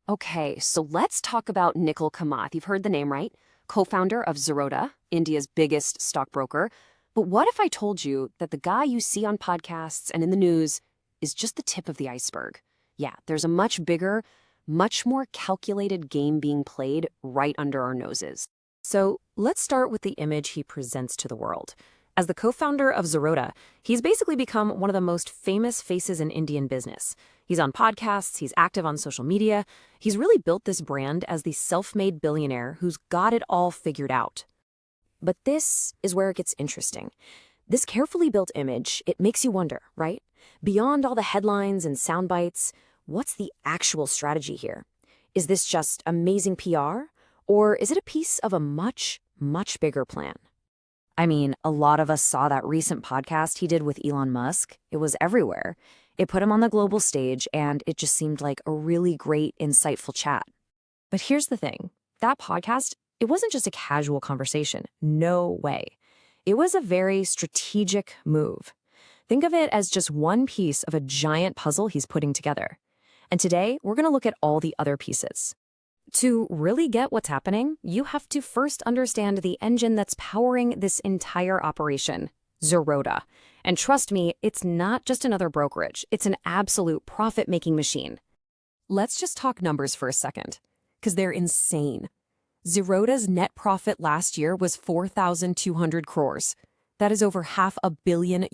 Okay, so let's talk about Nikhil Kamath. You've heard the name, right? Co-founder of Zerodha, India's biggest stockbroker. But what if I told you that the guy you see on podcasts and in the news is just the tip of the iceberg? Yeah, there's a much bigger, much more calculated game being played right under our noses. So let's start with the image he presents to the world. As the co-founder of Zerodha, he's basically become one of the most famous faces in Indian business. He's on podcasts, he's active on social media. He's really built this brand as the self-made billionaire who's got it all figured out. But this is where it gets interesting. This carefully built image, it makes you wonder, right? Beyond all the headlines and sound bites, what's the actual strategy here? Is this just amazing PR? Or is it a piece of a much, much bigger plan? I mean, a lot of us saw that recent podcast he did with Elon Musk. It was everywhere. It put him on the global stage, and it just seemed like a really great, insightful chat. But here's the thing. That podcast, it wasn't just a casual conversation. No way. It was a very strategic move. Think of it as just one piece of a giant puzzle he's putting together. And today, we're going to look at all the other pieces. To really get what's happening, you have to first understand the engine that's powering this entire operation, Zerodha. And trust me, it's not just another brokerage. It's an absolute profit-making machine. Let's just talk numbers for a second, because they're insane. Zerodha's net profit last year was 4,200 crores. That is over $500 million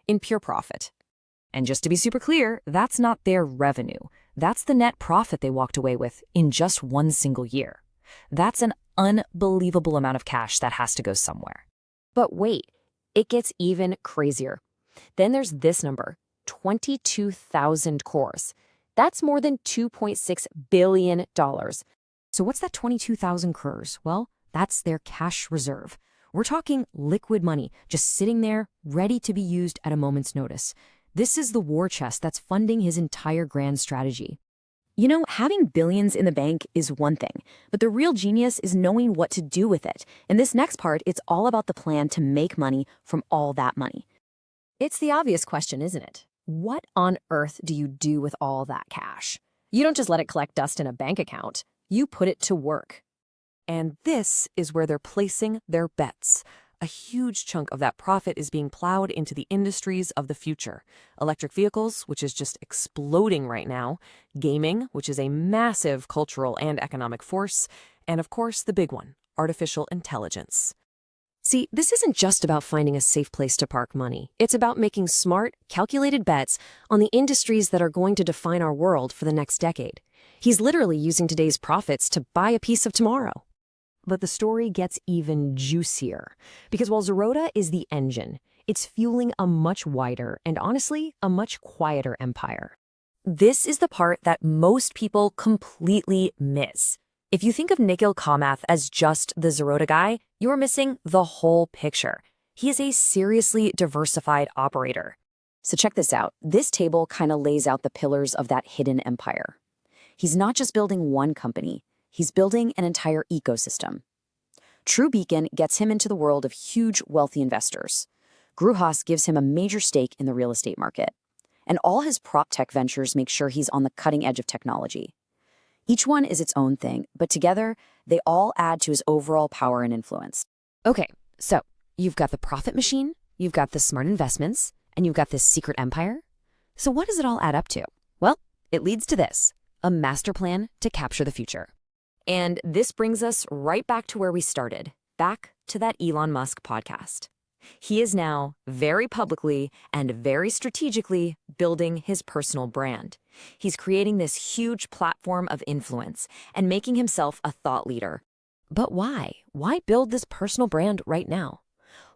in pure profit. And just to be super clear, that's not their revenue. That's the net profit they walked away with in just one single year. That's an unbelievable amount of cash that has to go somewhere. But wait, it gets even crazier. Then there's this number, 22,000 crores. That's more than $2.6 billion. So what's that 22,000 crores? Well, that's their cash reserve. We're talking liquid money, just sitting there, ready to be used at a moment's notice. This is the war chest that's funding his entire grand strategy. You know, having billions in the bank is one thing, but the real genius is knowing what to do with it. In this next part, it's all about the plan to make money from all that money. It's the obvious question, isn't it? What on earth do you do with all that cash? You don't just let it collect dust in a bank account. You put it to work. And this is where they're placing their bets. A huge chunk of that profit is being plowed into the industries of the future. Electric vehicles, which is just exploding right now, gaming, which is a massive cultural and economic force, and of course the big one, artificial intelligence. See, this isn't just about finding a safe place to park money. It's about making smart, calculated bets on the industries that are going to define our world for the next decade. He's literally using today's profits to buy a piece of tomorrow. But the story gets even juicier, because while Zerodha is the engine, it's fueling a much wider and honestly, a much quieter empire. This is the part that most people completely miss. If you think of Nikhil Kamath as just the Zerodha guy, you're missing the whole picture. He is a seriously diversified operator. So check this out. This table kind of lays out the pillars of that hidden empire. He's not just building one company. He's building an entire ecosystem. True Beacon gets him into the world of huge, wealthy investors. Gruhas gives him a major stake in the real estate market. And all his prop tech ventures make sure he's on the cutting edge of technology. Each one is its own thing, but together, they all add to his overall power and influence. Okay, so you've got the profit machine, you've got the smart investments, and you've got this secret empire. So what does it all add up to? Well, it leads to this, a master plan to capture the future. And this brings us right back to where we started, back to that Elon Musk podcast. He is now very publicly and very strategically building his personal brand. He's creating this huge platform of influence and making himself a thought leader. But why? Why build this personal brand right now?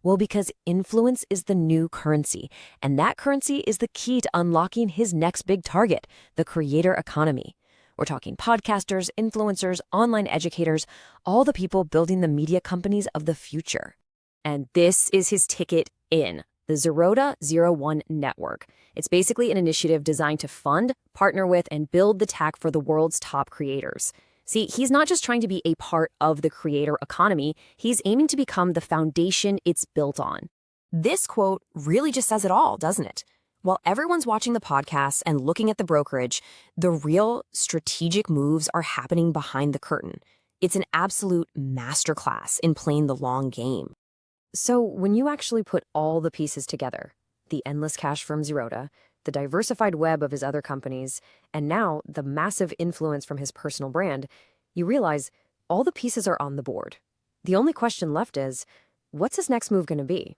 Well, because influence is the new currency, and that currency is the key to unlocking his next big target, the creator economy. We're talking podcasters, influencers, online educators, all the people building the media companies of the future. And this is his ticket in, the Zerodha 01 Network. It's basically an initiative designed to fund, partner with, and build the tech for the world's top creators. See, he's not just trying to be a part of the creator economy, he's aiming to become the foundation it's built on. This quote really just says it all, doesn't it? While everyone's watching the podcasts and looking at the brokerage, the real strategic moves are happening behind the curtain. It's an absolute masterclass in playing the long game. So when you actually put all the pieces together, the endless cash from Zerodha, the diversified web of his other companies, and now the massive influence from his personal brand, you realize all the pieces are on the board. The only question left is, what's his next move going to be?